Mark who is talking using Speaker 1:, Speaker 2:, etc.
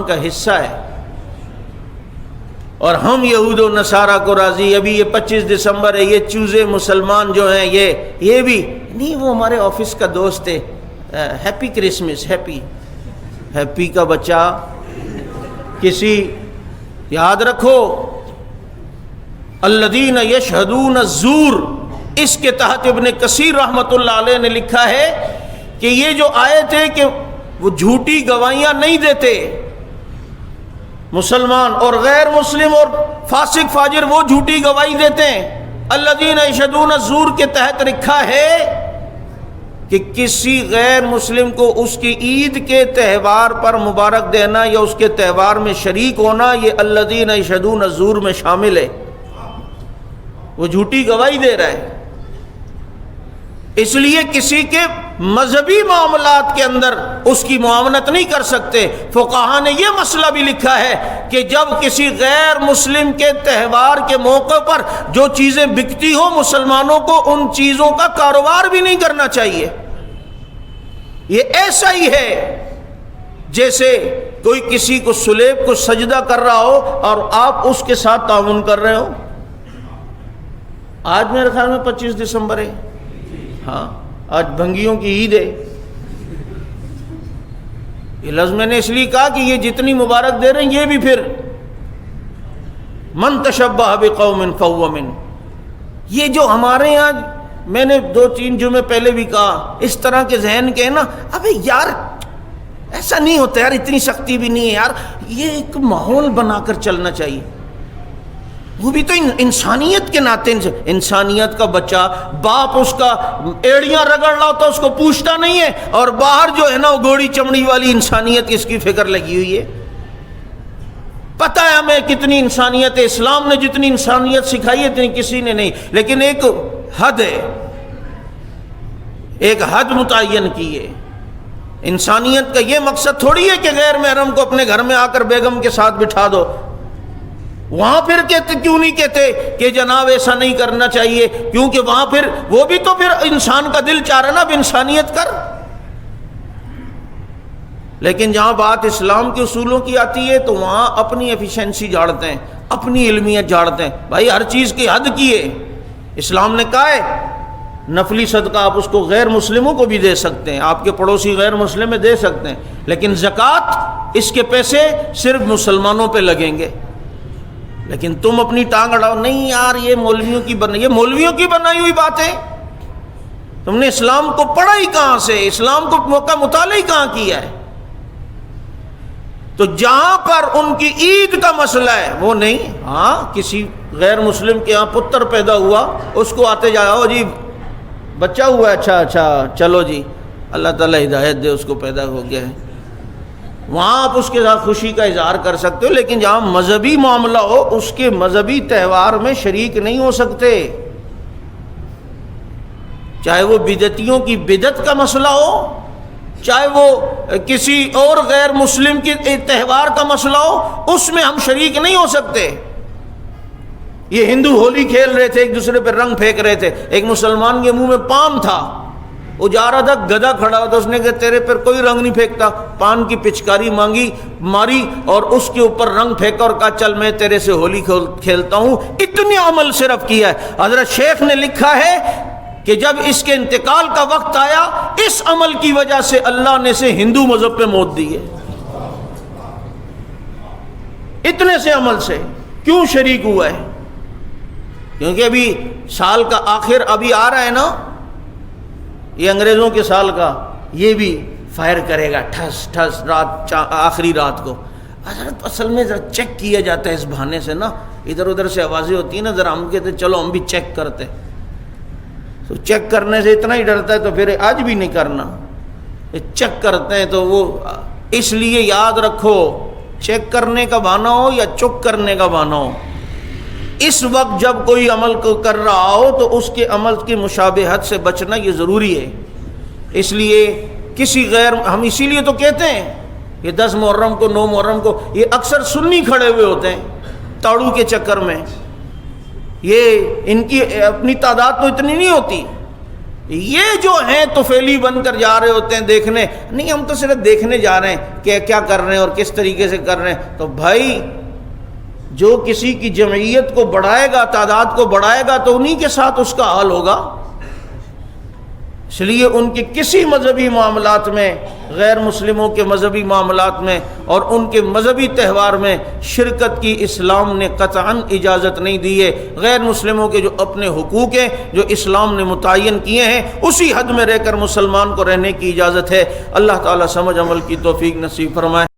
Speaker 1: کا حصہ ہے، اور ہم یہود و نصارہ کو راضی، ابھی یہ 25 دسمبر ہے، یہ چوزے مسلمان جو ہیں یہ بھی نہیں، وہ ہمارے آفس کا دوست ہے، ہیپی کرسمس، ہیپی کا بچہ کسی، یاد رکھو الذین یشہدون الزور، اس کے تحت ابن کثیر رحمۃ اللہ علیہ نے لکھا ہے کہ یہ جو آیت ہے کہ وہ جھوٹی گواہیاں نہیں دیتے، مسلمان اور غیر مسلم اور فاسق فاجر وہ جھوٹی گواہی دیتے ہیں، الذین یشہدون الزور کے تحت لکھا ہے کہ کسی غیر مسلم کو اس کی عید کے تہوار پر مبارک دینا یا اس کے تہوار میں شریک ہونا، یہ الذین یشہدون الزور میں شامل ہے، وہ جھوٹی گواہی دے رہا ہے۔ اس لیے کسی کے مذہبی معاملات کے اندر اس کی معاونت نہیں کر سکتے۔ فقہا نے یہ مسئلہ بھی لکھا ہے کہ جب کسی غیر مسلم کے تہوار کے موقع پر جو چیزیں بکتی ہوں، مسلمانوں کو ان چیزوں کا کاروبار بھی نہیں کرنا چاہیے۔ یہ ایسا ہی ہے جیسے کوئی کسی کو سلیب کو سجدہ کر رہا ہو اور آپ اس کے ساتھ تعاون کر رہے ہو۔ آج میرے خیال میں 25 دسمبر ہے، ہاں آج بھنگیوں کی عید ہے۔ یہ لفظ میں نے اس لیے کہا کہ یہ جتنی مبارک دے رہے ہیں یہ بھی پھر من تشبہ بقوم فہو منہ، یہ جو ہمارے یہاں میں نے 2-3 جمعے پہلے بھی کہا، اس طرح کے ذہن کے نا، ابے یار ایسا نہیں ہوتا یار، اتنی سختی بھی نہیں ہے یار، یہ ایک ماحول بنا کر چلنا چاہیے۔ وہ بھی تو انسانیت کے ناطے، انسانیت کا بچہ باپ اس کا ایڑیاں رگڑ رہا ہوتا اس کو پوچھتا نہیں ہے، اور باہر جو ہے نا وہ گوڑی چمڑی والی انسانیت اس کی فکر لگی ہوئی ہے۔ پتہ ہے ہمیں کتنی انسانیت ہے، اسلام نے جتنی انسانیت سکھائی ہے اتنی کسی نے نہیں، لیکن ایک حد ہے، ایک حد متعین کی ہے۔ انسانیت کا یہ مقصد تھوڑی ہے کہ غیر محرم کو اپنے گھر میں آ کر بیگم کے ساتھ بٹھا دو، وہاں پھر کہتے کیوں نہیں کہتے کہ جناب ایسا نہیں کرنا چاہیے، کیونکہ وہاں پھر وہ بھی تو پھر انسان کا دل چاہ رہا نا اب انسانیت کر۔ لیکن جہاں بات اسلام کے اصولوں کی آتی ہے تو وہاں اپنی ایفیشنسی جھاڑتے ہیں، اپنی علمیت جھاڑتے ہیں۔ بھائی ہر چیز کی حد کی ہے، اسلام نے کہا ہے نفلی صدقہ آپ اس کو غیر مسلموں کو بھی دے سکتے ہیں، آپ کے پڑوسی غیر مسلم میں دے سکتے ہیں، لیکن زکوٰۃ اس کے پیسے صرف مسلمانوں پہ لگیں گے۔ لیکن تم اپنی ٹانگ اڑاؤ، نہیں یار یہ مولویوں کی یہ مولویوں کی بنائی ہوئی بات ہے، تم نے اسلام کو پڑھا ہی کہاں سے، اسلام کو موقع مطالعہ ہی کہاں کیا ہے؟ تو جہاں پر ان کی عید کا مسئلہ ہے وہ نہیں، ہاں کسی غیر مسلم کے ہاں پتر پیدا ہوا، اس کو آتے جاؤ جی بچہ ہوا ہے، اچھا چلو جی اللہ تعالیٰ ہدایت دے، اس کو پیدا ہو گیا ہے، وہاں آپ اس کے ساتھ خوشی کا اظہار کر سکتے ہو، لیکن جہاں مذہبی معاملہ ہو اس کے مذہبی تہوار میں شریک نہیں ہو سکتے، چاہے وہ بدعتیوں کی بدعت کا مسئلہ ہو، چاہے وہ کسی اور غیر مسلم کے تہوار کا مسئلہ ہو، اس میں ہم شریک نہیں ہو سکتے۔ یہ ہندو ہولی کھیل رہے تھے، ایک دوسرے پہ رنگ پھینک رہے تھے، ایک مسلمان کے منہ میں پان تھا، وہ جا رہا تھا، گدھا کھڑا ہوا تھا، اس نے کہا تیرے پر کوئی رنگ نہیں پھینکتا، پان کی پچکاری ماری اور اس کے اوپر رنگ پھینکا اور کہا چل میں تیرے سے ہولی کھیلتا ہوں۔ اتنے عمل صرف کیا ہے۔ حضرت شیخ نے لکھا ہے کہ جب اس کے انتقال کا وقت آیا، اس عمل کی وجہ سے اللہ نے اسے ہندو مذہب پہ موت دی ہے، اتنے سے عمل سے کیوں شریک ہوا ہے؟ کیونکہ ابھی سال کا آخر ابھی آ رہا ہے نا، یہ انگریزوں کے سال کا، یہ بھی فائر کرے گا ٹھس ٹھس رات آخری رات کو۔ حضرت اصل میں ذرا چیک کیا جاتا ہے اس بہانے سے نا، ادھر ادھر سے آوازیں ہوتی ہیں نا، ذرا ہم کہتے چلو ہم بھی چیک کرتے، تو چیک کرنے سے اتنا ہی ڈرتا ہے تو پھر آج بھی نہیں کرنا، چیک کرتے ہیں تو وہ اس لیے یاد رکھو، چیک کرنے کا بہانہ ہو یا چک کرنے کا بہانہ ہو، اس وقت جب کوئی عمل کو کر رہا ہو تو اس کے عمل کی مشابہت سے بچنا یہ ضروری ہے۔ اس لیے کسی غیر، ہم اسی لیے تو کہتے ہیں یہ 10 محرم کو 9 محرم کو یہ اکثر سنی کھڑے ہوئے ہوتے ہیں تاڑو کے چکر میں، یہ ان کی اپنی تعداد تو اتنی نہیں ہوتی، یہ جو ہیں طفیلی بن کر جا رہے ہوتے ہیں دیکھنے، نہیں ہم تو صرف دیکھنے جا رہے ہیں کہ کیا کر رہے ہیں اور کس طریقے سے کر رہے ہیں. تو بھائی جو کسی کی جمعیت کو بڑھائے گا، تعداد کو بڑھائے گا، تو انہی کے ساتھ اس کا حال ہوگا. اس لیے ان کے کسی مذہبی معاملات میں، غیر مسلموں کے مذہبی معاملات میں اور ان کے مذہبی تہوار میں شرکت کی اسلام نے قطعاً اجازت نہیں دی ہے. غیر مسلموں کے جو اپنے حقوق ہیں جو اسلام نے متعین کیے ہیں، اسی حد میں رہ کر مسلمان کو رہنے کی اجازت ہے. اللہ تعالیٰ سمجھ عمل کی توفیق نصیب فرمائے.